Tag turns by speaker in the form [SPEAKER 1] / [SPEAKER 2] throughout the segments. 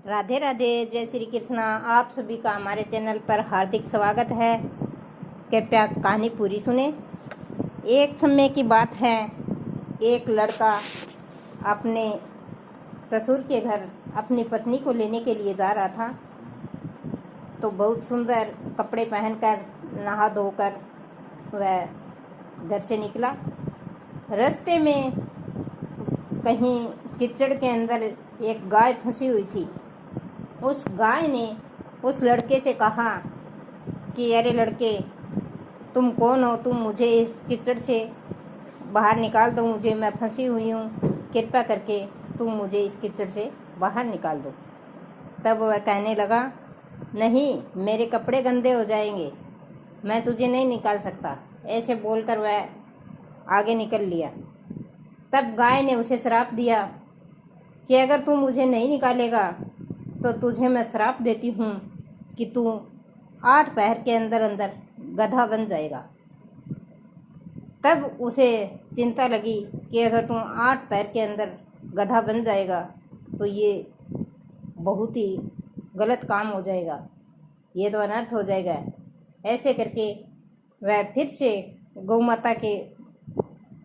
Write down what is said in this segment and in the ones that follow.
[SPEAKER 1] राधे राधे, जय श्री कृष्णा। आप सभी का हमारे चैनल पर हार्दिक स्वागत है। कृपया कहानी पूरी सुने। एक समय की बात है, एक लड़का अपने ससुर के घर अपनी पत्नी को लेने के लिए जा रहा था। तो बहुत सुंदर कपड़े पहनकर नहा धोकर वह घर से निकला। रास्ते में कहीं कीचड़ के अंदर एक गाय फंसी हुई थी। उस गाय ने उस लड़के से कहा कि अरे लड़के, तुम कौन हो? तुम मुझे इस कीचड़ से बाहर निकाल दो, मैं फंसी हुई हूँ। कृपया करके तुम मुझे इस कीचड़ से बाहर निकाल दो। तब वह कहने लगा, नहीं, मेरे कपड़े गंदे हो जाएंगे, मैं तुझे नहीं निकाल सकता। ऐसे बोलकर वह आगे निकल लिया। तब गाय ने उसे श्राप दिया कि अगर तू मुझे नहीं निकालेगा तो तुझे मैं श्राप देती हूँ कि तू 8 पहर के अंदर अंदर गधा बन जाएगा। तब उसे चिंता लगी कि अगर तू 8 पैर के अंदर गधा बन जाएगा तो ये बहुत ही गलत काम हो जाएगा, ये तो अनर्थ हो जाएगा। ऐसे करके वह फिर से गौ माता के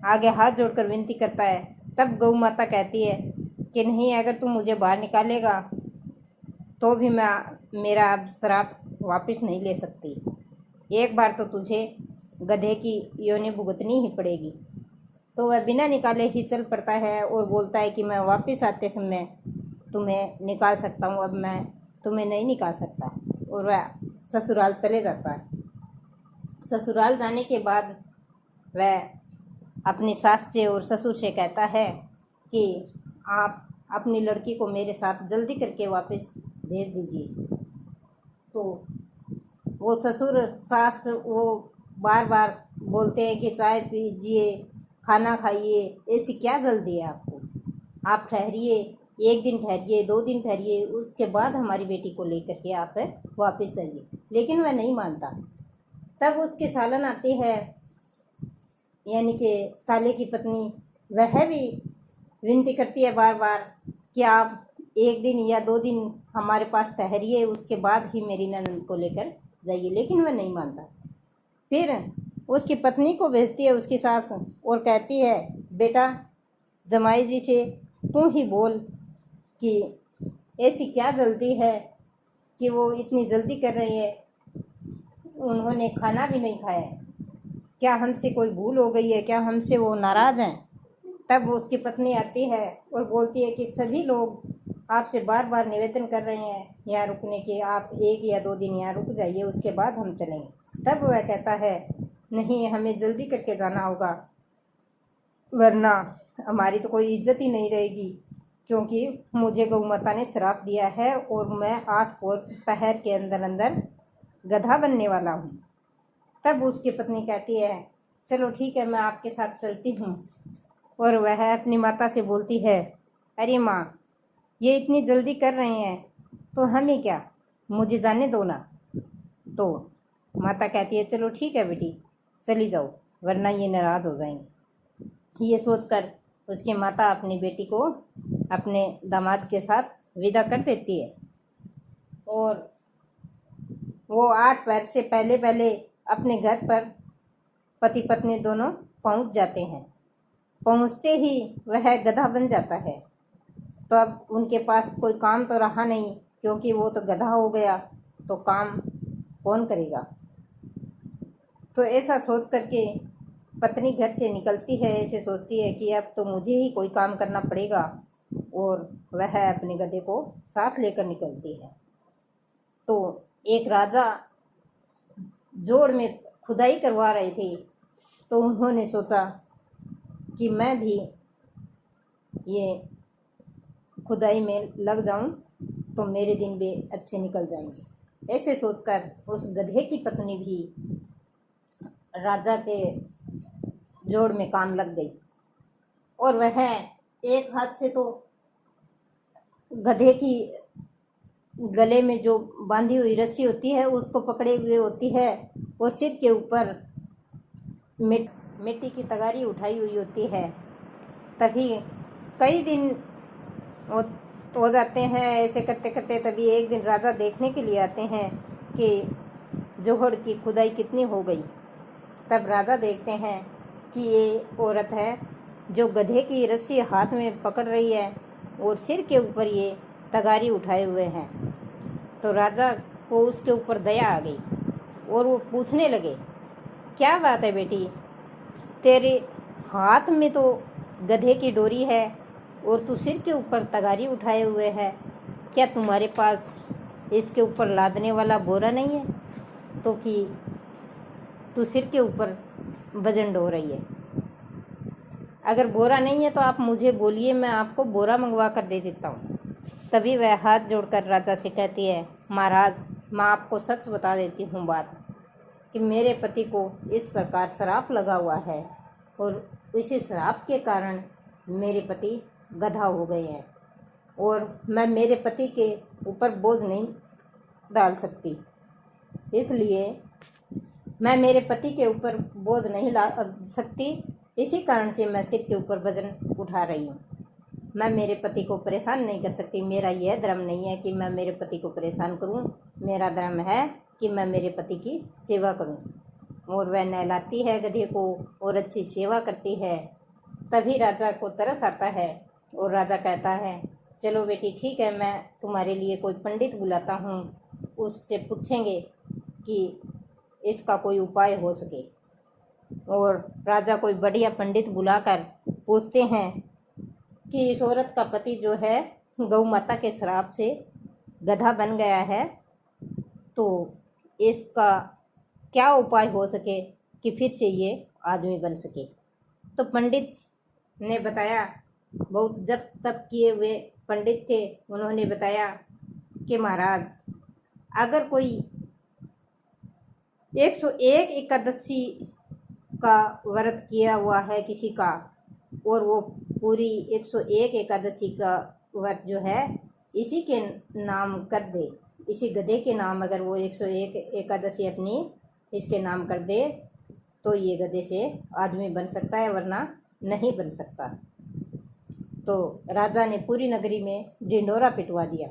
[SPEAKER 1] आगे हाथ जोड़कर विनती करता है। तब गौ माता कहती है कि नहीं, अगर तू मुझे बाहर निकालेगा तो भी मैं मेरा अब श्राप वापस नहीं ले सकती। एक बार तो तुझे गधे की योनि भुगतनी ही पड़ेगी। तो वह बिना निकाले ही चल पड़ता है और बोलता है कि मैं वापस आते समय तुम्हें निकाल सकता हूँ, अब मैं तुम्हें नहीं निकाल सकता। और वह ससुराल चले जाता है। ससुराल जाने के बाद वह अपनी सास से और ससुर से कहता है कि आप अपनी लड़की को मेरे साथ जल्दी करके वापस भेज दीजिए। तो वो ससुर सास वो बार बार बोलते हैं कि चाय पीजिए, खाना खाइए, ऐसी क्या जल्दी है आपको? आप ठहरिए, 1 दिन ठहरिए, 2 दिन ठहरिए, उसके बाद हमारी बेटी को लेकर के आप वापस आइए। लेकिन वह नहीं मानता। तब उसकी सालन आती है, यानी कि साले की पत्नी, वह भी विनती करती है बार बार कि आप 1 दिन या 2 दिन हमारे पास ठहरिए, उसके बाद ही मेरी ननद को लेकर जाइए। लेकिन वह नहीं मानता। फिर उसकी पत्नी को भेजती है उसकी सास और कहती है, बेटा, जमाई जी से तू ही बोल कि ऐसी क्या जल्दी है कि वो इतनी जल्दी कर रही है, उन्होंने खाना भी नहीं खाया है, क्या हमसे कोई भूल हो गई है? क्या हमसे वो नाराज़ हैं? तब उसकी पत्नी आती है और बोलती है कि सभी लोग आपसे बार बार निवेदन कर रहे हैं यहाँ रुकने के, आप 1 या 2 दिन यहाँ रुक जाइए, उसके बाद हम चलेंगे। तब वह कहता है, नहीं, हमें जल्दी करके जाना होगा, वरना हमारी तो कोई इज्जत ही नहीं रहेगी, क्योंकि मुझे गौ माता ने श्राप दिया है और मैं 8 पहर के अंदर अंदर गधा बनने वाला हूँ। तब उसकी पत्नी कहती है, चलो ठीक है, मैं आपके साथ चलती हूँ। और वह अपनी माता से बोलती है, अरे माँ, ये इतनी जल्दी कर रहे हैं तो हमें क्या, मुझे जाने दो ना। तो माता कहती है, चलो ठीक है बेटी, चली जाओ, वरना ये नाराज़ हो जाएंगे। ये सोचकर उसकी माता अपनी बेटी को अपने दामाद के साथ विदा कर देती है और वो 8 पैर से पहले पहले अपने घर पर पति पत्नी दोनों पहुंच जाते हैं। पहुंचते ही वह गधा बन जाता है। तो अब उनके पास कोई काम तो रहा नहीं, क्योंकि वो तो गधा हो गया, तो काम कौन करेगा? तो ऐसा सोच करके पत्नी घर से निकलती है। ऐसे सोचती है कि अब तो मुझे ही कोई काम करना पड़ेगा, और वह अपने गधे को साथ लेकर निकलती है। तो एक राजा जोड़ में खुदाई करवा रहे थे, तो उन्होंने सोचा कि मैं भी ये खुदाई में लग जाऊं तो मेरे दिन भी अच्छे निकल जाएंगे। ऐसे सोचकर उस गधे की पत्नी भी राजा के जोड़ में काम लग गई, और वह एक हाथ से तो गधे की गले में जो बांधी हुई रस्सी होती है उसको पकड़े हुए होती है, और सिर के ऊपर मिट्टी की तगारी उठाई हुई होती है। तभी कई दिन वो हो जाते हैं। ऐसे करते करते तभी एक दिन राजा देखने के लिए आते हैं कि जोहड़ की खुदाई कितनी हो गई। तब राजा देखते हैं कि ये औरत है जो गधे की रस्सी हाथ में पकड़ रही है और सिर के ऊपर ये तगारी उठाए हुए हैं। तो राजा को उसके ऊपर दया आ गई और वो पूछने लगे, क्या बात है बेटी, तेरे हाथ में तो गधे की डोरी है और तू सिर के ऊपर तगारी उठाए हुए है, क्या तुम्हारे पास इसके ऊपर लादने वाला बोरा नहीं है तो कि तू सिर के ऊपर वजन ढो रही है? अगर बोरा नहीं है तो आप मुझे बोलिए, मैं आपको बोरा मंगवा कर दे देता हूँ। तभी वह हाथ जोड़कर राजा से कहती है, महाराज, मैं आपको सच बता देती हूँ बात कि मेरे पति को इस प्रकार श्राप लगा हुआ है और इसी श्राप के कारण मेरे पति गधा हो गए हैं और मैं मेरे पति के ऊपर बोझ नहीं डाल सकती, इसलिए मैं मेरे पति के ऊपर बोझ नहीं ला सकती, इसी कारण से मैं सिर के ऊपर वजन उठा रही हूँ। मैं मेरे पति को परेशान नहीं कर सकती। मेरा यह धर्म नहीं है कि मैं मेरे पति को परेशान करूँ, मेरा धर्म है कि मैं मेरे पति की सेवा करूँ। और वह नहलाती है गधे को और अच्छी सेवा करती है। तभी राजा को तरस आता है और राजा कहता है, चलो बेटी ठीक है, मैं तुम्हारे लिए कोई पंडित बुलाता हूँ, उससे पूछेंगे कि इसका कोई उपाय हो सके। और राजा कोई बढ़िया पंडित बुलाकर पूछते हैं कि इस औरत का पति जो है गौ माता के श्राप से गधा बन गया है, तो इसका क्या उपाय हो सके कि फिर से ये आदमी बन सके। तो पंडित ने बताया, बहुत जब तब किए हुए पंडित थे, उन्होंने बताया कि महाराज, अगर कोई 101 एकादशी का व्रत किया हुआ है किसी का और वो पूरी 101 एकादशी का व्रत जो है इसी के नाम कर दे, इसी गधे के नाम अगर वो 101 एकादशी अपनी इसके नाम कर दे तो ये गधे से आदमी बन सकता है, वरना नहीं बन सकता। तो राजा ने पूरी नगरी में ढिंढोरा पिटवा दिया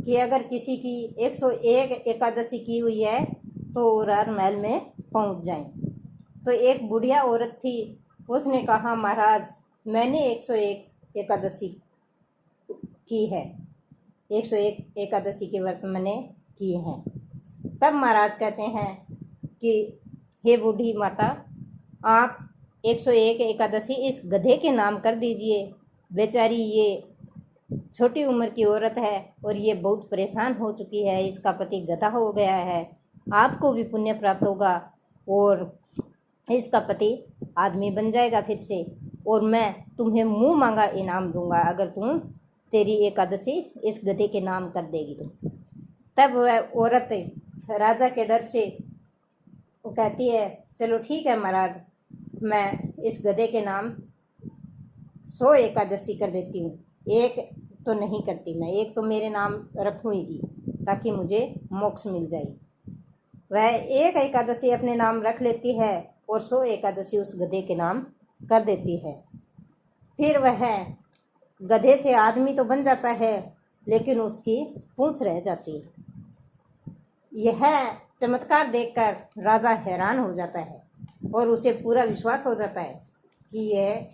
[SPEAKER 1] कि अगर किसी की 101 एकादशी की हुई है तो राजमहल में पहुंच जाएं। तो एक बुढ़िया औरत थी, उसने कहा, महाराज, मैंने 101 एकादशी की है, 101 एकादशी के व्रत मैंने किए हैं। तब महाराज कहते हैं कि हे बूढ़ी माता, आप 101 एकादशी इस गधे के नाम कर दीजिए। बेचारी ये छोटी उम्र की औरत है और ये बहुत परेशान हो चुकी है, इसका पति गधा हो गया है, आपको भी पुण्य प्राप्त होगा और इसका पति आदमी बन जाएगा फिर से, और मैं तुम्हें मुंह मांगा इनाम दूंगा अगर तुम तेरी एकादशी इस गधे के नाम कर देगी तो। तब वह औरत राजा के डर से कहती है, चलो ठीक है महाराज, मैं इस गधे के नाम 100 एकादशी कर देती हूँ, एक तो नहीं करती मैं, एक तो मेरे नाम रखूँगी ताकि मुझे मोक्ष मिल जाए। वह एक एकादशी अपने नाम रख लेती है और 100 एकादशी उस गधे के नाम कर देती है। फिर वह गधे से आदमी तो बन जाता है लेकिन उसकी पूंछ रह जाती है। यह चमत्कार देखकर राजा हैरान हो जाता है और उसे पूरा विश्वास हो जाता है कि यह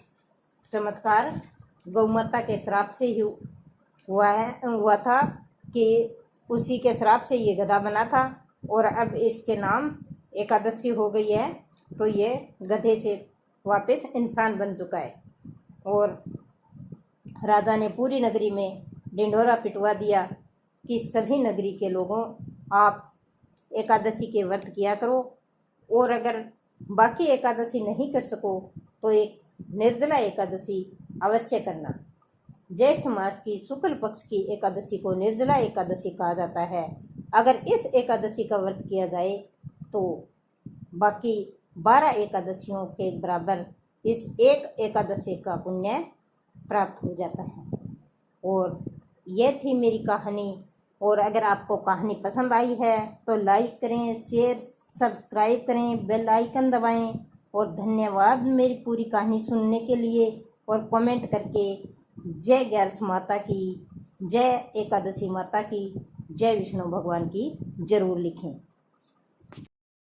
[SPEAKER 1] चमत्कार गौमाता के श्राप से ही हुआ था, कि उसी के श्राप से ये गधा बना था और अब इसके नाम एकादशी हो गई है तो ये गधे से वापस इंसान बन चुका है। और राजा ने पूरी नगरी में ढिंढोरा पिटवा दिया कि सभी नगरी के लोगों, आप एकादशी के व्रत किया करो और अगर बाकी एकादशी नहीं कर सको तो एक निर्जला एकादशी अवश्य करना। ज्येष्ठ मास की शुक्ल पक्ष की एकादशी को निर्जला एकादशी कहा जाता है। अगर इस एकादशी का व्रत किया जाए तो बाकी 12 एकादशियों के बराबर इस एक एकादशी का पुण्य प्राप्त हो जाता है। और यह थी मेरी कहानी। और अगर आपको कहानी पसंद आई है तो लाइक करें, शेयर, सब्सक्राइब करें, बेल आइकन दबाएं। और धन्यवाद मेरी पूरी कहानी सुनने के लिए और कमेंट करके जय गैरस माता की जय एकादशी माता की, जय विष्णु भगवान की जरूर लिखें।